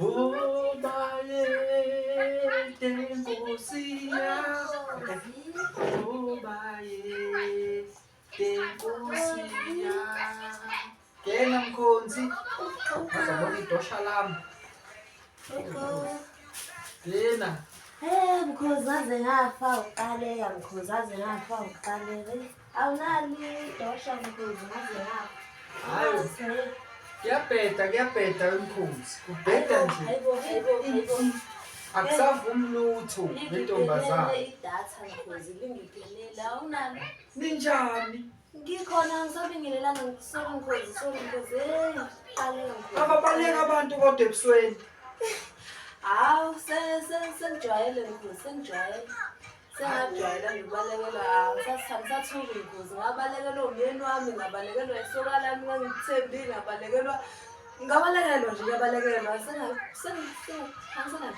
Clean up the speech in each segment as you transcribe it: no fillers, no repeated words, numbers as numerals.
Obayede Nkosi yami, Obayede Nkosi yami. Kena mkhonzi, ngizabona idosha lami. Kena. Mkhozi ngaze ngafa uqaleka mkhozi ngaze ngafa uqaleka. Awunali idosha mkhozi ngaze ngafa. Hayi. Kuyabheda mkhozi. Kubheda nje. Hayibo. Akusavumi lutho lentombazana. Idatha mkhozi lingiphelele awunali. Ninjani? Ngikhona ngisabingelelana ngisolo mkhozi. Qaleka mkhozi. Ababaleka abantu kodwa ebusweni. Hawu sengijwayele mkhozi sengijwayele. Sengajwayela ngibalekelwa ngisathuka mkhozi ngabalekelwa umyeni wami ngabalekelwa isoka lami ngangithembile ngabalekelwa nje ngiyabalekelwa sengihangisana.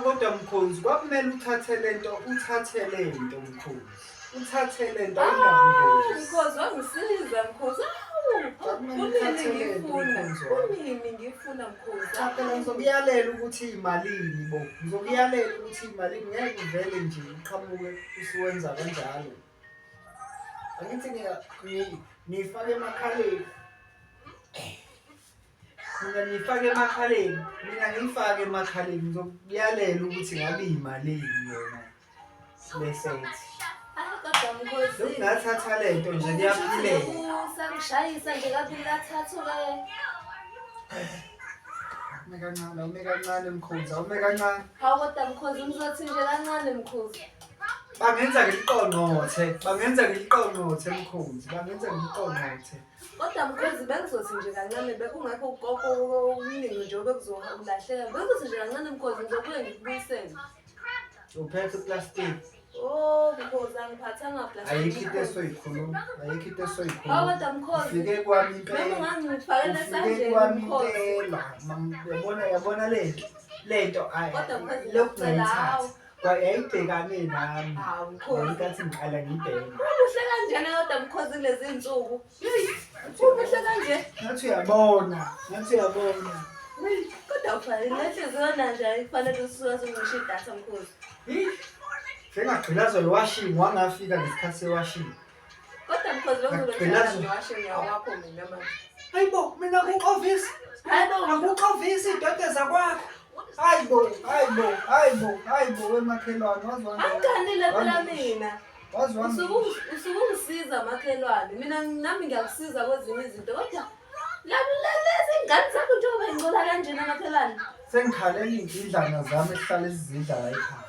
Kodwa mkhozi kwakumele uthathe lento mkhozi. Uthathe lento ayinabungozi. Mkhozi wangisiza mkhozi. Kunini ngifuna mkhozi. Phela ngizokuyalela ukuthi imalini bo. Ngizokuyalela ukuthi imalini ngeke uvele nje uqhamuke usuwenza kanjalo. Angithi ngifake emakhaleni. Mina ngifake emakhaleni ngizokuyalela ukuthi ngabe imalini yona. Lesethi. Kodwa mkhozi. Ngathatha lento nje ngiyaphilela. Sangishayisa nje kabili kathathu ke. Ume kancane mkhozi, awume kancane. Hawu kodwa mkhozi ngizothi nje kancane mkhozi. Bangenza ngiliqongqothe mkhozi, Kodwa mkhozi bengizothi nje kancane bekungekho ugogo okuningi nje obekuzohulahleka. Bengizothi nje kancane mkhozi ngizobuye ngikubuyisele. Uphethe plastic. Mkhozi angiphathanga plastic. Ayikho into esoyikhuluma. Hawu kodwa mkhozi. Ufike kwami impela. Ngangifakele esandleni mkhozi. Yabona lento Kodwa mkhozi lokungayithatha. Kwayayibhekane nami. Hawu mkhozi. Ngenkathi ngiqala ngibheke. Uhle kanjena kodwa mkhozi lezi insuku. Uhle kanje. Ngathi uyabona. Kodwa ufanele inhliziyo nje kufanele usuka sengisho idatha mkhozi. Ngagqilaza lewashing wangafika ngesikhathi sewashing. Kodwa mkhozi bengizolethela newashing yakho mina manje. Hayibo mina akuqovisi. Akuqovisi idoda zakwakho. Hayibo wemakhelwane wazwana. Angiganile phela mina. Wazwana. Usukungisiza makhelwane. Mina nami ngiyakusiza kwezinye izinto kodwa lezi ingane zakho njengoba ingcola kanjena makhelwane. Sengikhalela izindlana zami esihlale sizidla la ekhaya.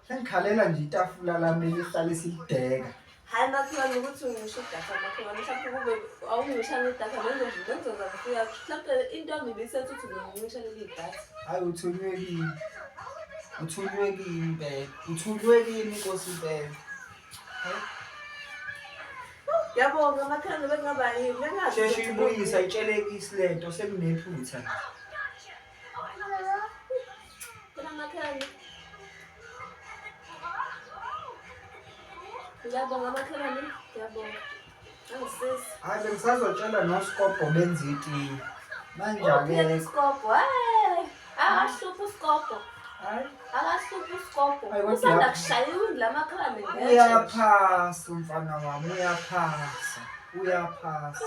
Sengikhalela nje itafula lami elihlale silideka. Hayi makhelwane ukuthi ungisho idatha makhelwane mhlawumbe kube awungishana idatha bengizoza ngifika mhlawumbe into yami ibisethi ukuthi ngingishana idatha. Hayi uthunywe kimi Nkosi impela. Yabonga makhelwane bekungaba yini bengazi. Sheshe uyibuyisa itshelekisi lento sekunephutha. Phela makhelwane. Ngiyabonga makhelwane, ngiyabonga. Angisiza. Hayi bengisazotshela noSikobo benza itiye. Manje uSikobo. Akahluphi uSikobo. Hayi. Akahluphi uSikobo. Hayi, kodwa Usanda kushaya la makhelwane ngeke. uyaphasa umfana wami uyaphasa. Uyaphasa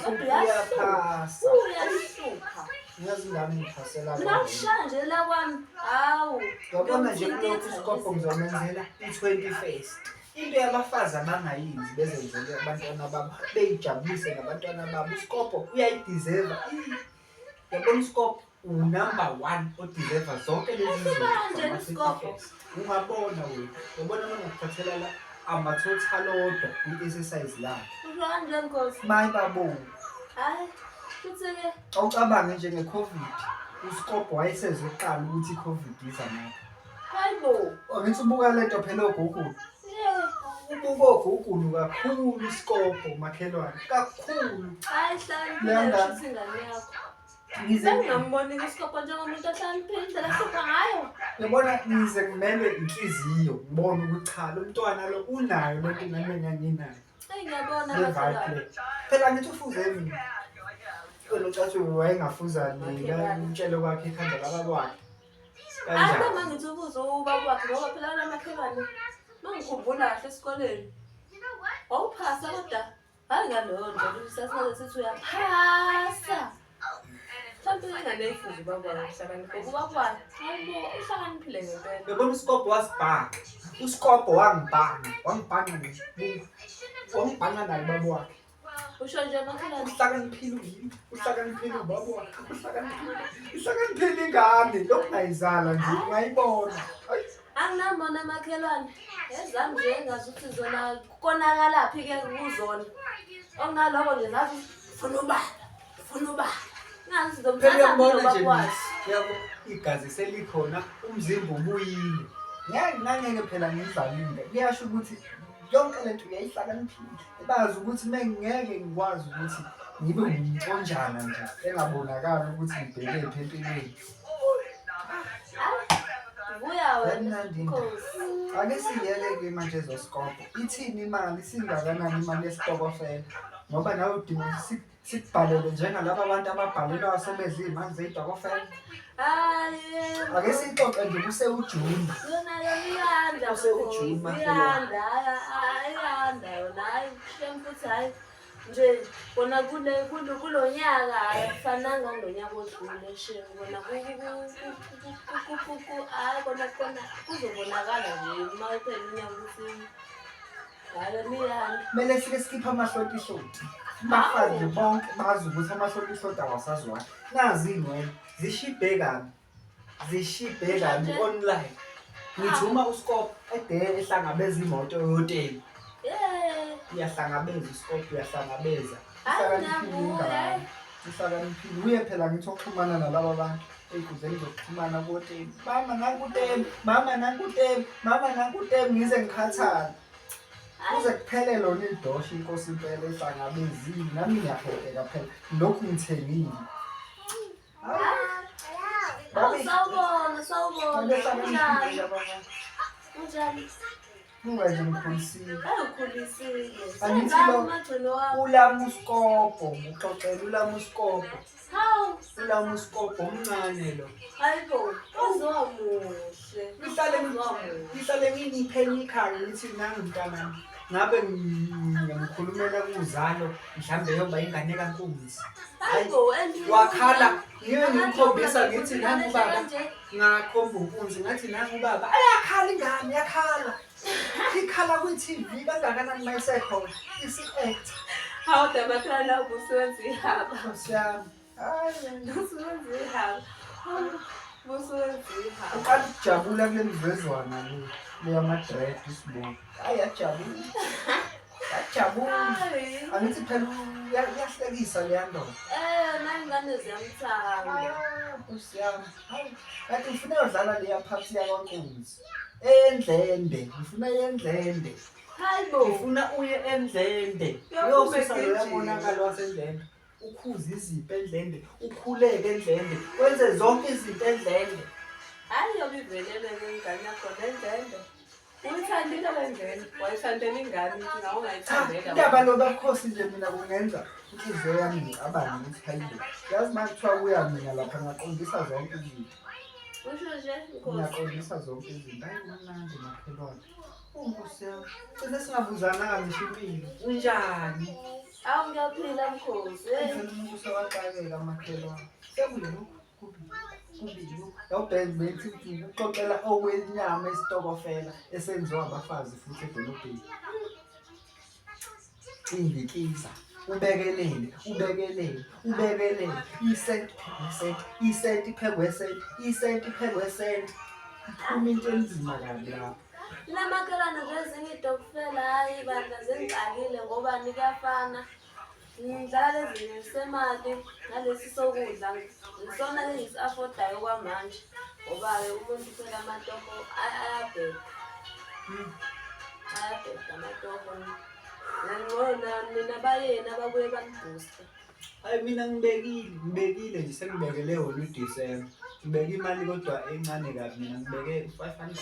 Uyaphasa. Uyahlupha. Ngiyazi ngami ngiphasela. Mina ngishaya nje la kwami. Hawu. Yabona nje kulokhu uSikobo ngizomenzela i-21st. Into yabafazi abangayenzi bezenzele abantwana babo beyijabulise nabantwana babo. uSikobo uyayideserve. Yabona uSikobo unumber 1 odeserve zonke lezi zinto. Ungabona wena. Yabona ngokuphathela la ama-total order i-exercise la. Uhlanje Nkosi. Mayi babo. Hayi. Futhi ke Awucabange nje ngeCovid. uSikobo wayesezoqala ukuthi iCovid iza nayo. hayibo. Angithi ubuka lento phela oGoogle. Ubuka oGoogle kakhulu uSikobo makhelwane. Kakhulu. Hayi hlala futhi ingane yakho. Ngizengamboni uSikobo njengomuntu ohlala indlela ahlupha ngayo. Yabona ngize kumele inhliziyo ngibone ukuthi cha lo mntwana lo unayo lento nami ngiyinayo. Ngiyabona Phela ngithi ufuze mina. Wena ucathi wayengafuza nina umtshelo kwakhe ekhanda lababa wakhe. Hayi Kanjani? uma ngithi ubuze ubaba wakhe ngoba phela namakhelwane mangikhumbula kahle esikoleni. Wawuphasa kodwa hayi ngaloyo ndlela sasingale sithi uyaphasa. Mhlawumbe ingane eyifuza ubaba wakhe uhlakaniphe ubaba wakhe. Hayibo uhlakaniphile ngempela. Bebona uSkopo wasibhanga. uSkopo wangibhanga nje. Wangibhanga naye baba wakhe. Usho nje makhelwane. Uhlakaniphile ubaba wakhe. Uhlakaniphile ingane. Lokhu ngayizala nje ungayibona. Hayi. Anginambona makhelwane. Ezami nje engazi ukuthi zona konakalaphi-ke kuzona. Okunaloko nje ngathi funa ubala. Ngazi Phela sizomthatha uyabona nje ubaba wakhe. yabo igazi selikhona umzimba ubuyile. Ngeke phela ngizalile. Kuyasho ukuthi yonke lento uyayihlakaniphile. Bazi ukuthi ngeke ngikwazi ukuthi ngibe umntonjana nje engabonakala ukuthi ngibheke empilweni. Vuya wena Nkosi. Ake siyeke manje zoSkopo. Ithini imali singakanani imali yesitokofela? Ngoba nawe udinga sikubhalele njengalabo abantu ababhalelwa sebedla izimali zesitokofela. Hayi. Ake sixoxe nje kuseujuni. Yona iyanda. Usewujuni makhelwane. Iyanda yona hayi futhi hayi nje bona kulo nyaka akufananga ngonyaka odlule she bona hayi kona kuzobonakala nje uma uphela unyaka ukuthi hayi niyanda. Kumele sike sikhiphe amahloti. Bafazi bonke bazi ukuthi amahloti awasazwani. Nazi ingwenya zishibhe kabi online. Ngithi uma uSkopo ehlangabeza imoto ehoteli. Uyahlangabeza uSkopo uyahlangabeza. Uhlakaniphile. Uye phela ngithi ukuxhumana nalabo bantu ey'nkundleni zokuxhumana kuhoteli. Mama nankutemu ngize ngikhathale. Kuze kuphele lona idosha inkosi impela ehlangabezile. Nami ngiyaheheka phela. Lokhu ngithengile. Sawubona. Unjani? Ungaze ngikhulisile. Ayikhulisile. Angithi Sengazi umagcino wami. ulama uSkopo, ngixoxela ulama uSkopo. Hawu. Ulama uSkopo omncane lo. Hayibo, uzwa muhle. Ngihlale nginipheni ikhaya ngithi nangu mntanami. Ngabe ngikhulumela kuzalo mhlambe yoba ingane kaNkunzi. Hayibo, Wakhala ngiye ngimkhombisa ngithi nangu baba. Ngakhomba uNkunzi ngathi nangu baba. Ayakhala ingane yakhala. Ikhala kwi-TV kangakanani mayisekhona. Isi-act. Hawu damakhala ubusenza ihaba. Siyami. Hayi. Ubusenza ihaba. Ubusenza ihaba. Uqala ukujabula kule mvezwana le. Leya madread isibuko. Hayi yajabula. Angithi phela uyahlekisa leya ndoda. Nayingane ziyamthanda. Usiyami. Hayi. Kanti ngifuna udlala leya phathi yakwaNkunzi. Endlende. Ngifuna endlende. Hayibo. Ngifuna uye endlende. Uyosisa loya monakalo wasendlende. Ukhuze izipho endlende. Ukhuleke endlende. Wenze zonke izinto endlende. Hayi yobe ivelele ngengane yakho endlende. Uyithandile lendlela. Wayithandela ingane ukuthi nawe ungayithandela. Indaba lobakhosi nje mina kungenza inhliziyo yami ngicabane ukuthi hayibo. Yazi uma kuthiwa kuya mina lapha ngaqondisa zonke izinto. Usho nje Nkosi. Ngiyaqondisa zonke izinto. Hayi kumnandi makhelwane. Nkosi yami. Cishe singabuzananga ngisho impilo. Unjani? Awu ngiyaphila Nkosi. Ngifuna umuntu sewaxakeka makhelwane. Sekuyini kubi. Yawubheka bethi uxoxela okwenyama esitokofela esenziwa abafazi futhi edolobheni. Indikisa. Ubekelele. Isenti iphekwe. Iphuma into enzima kabi lapho. Lamakhelwane nje ezinye idokufela hayi bandla zengicakile ngoba nikuyafana. Ngidlala lezinye semali ngalesi sokudla ngisona engisi-affordayo kwamanje ngoba-ke umuntu phela amatoho ayabheda amatoho nina bayeni ababuye banibhusta. Hayi mina ngibekile nje sengibekele wona uDisemba. Ngibeke imali kodwa encane kabi mina ngibeke 500.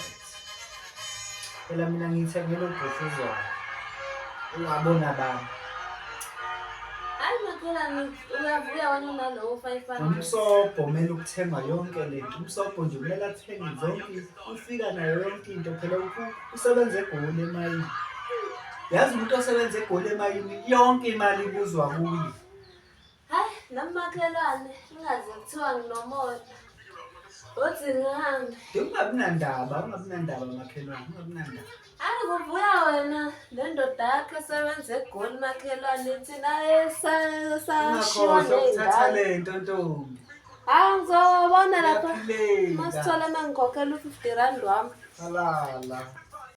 Phela mina ngithengele ubhufuzwana. Ungabona bani? Hayi makhelwane uyavuya wena unalowo 500. Umsobho kumele ukuthengwa yonke lento. Umsobho nje kumele athenge zonke, ufika nayo yonke into phela usebenza eGoli emayini. Yazi umuntu osebenza eGoli emayini yonke imali ibuzwa kuye. Hayi, nami makhelwane ingaze kuthiwa nginomoya. Uthi ngihambe. Ungabi nandaba makhelwane, ungabi nandaba. Kuvuya wena nendoda yakho esebenza eGoli makhelwane thina esashiwa Ngakho lento ntombi. ngizobona lapha Uyaphilenga. masithola mangikhokhela u-50 rand wami. Halala.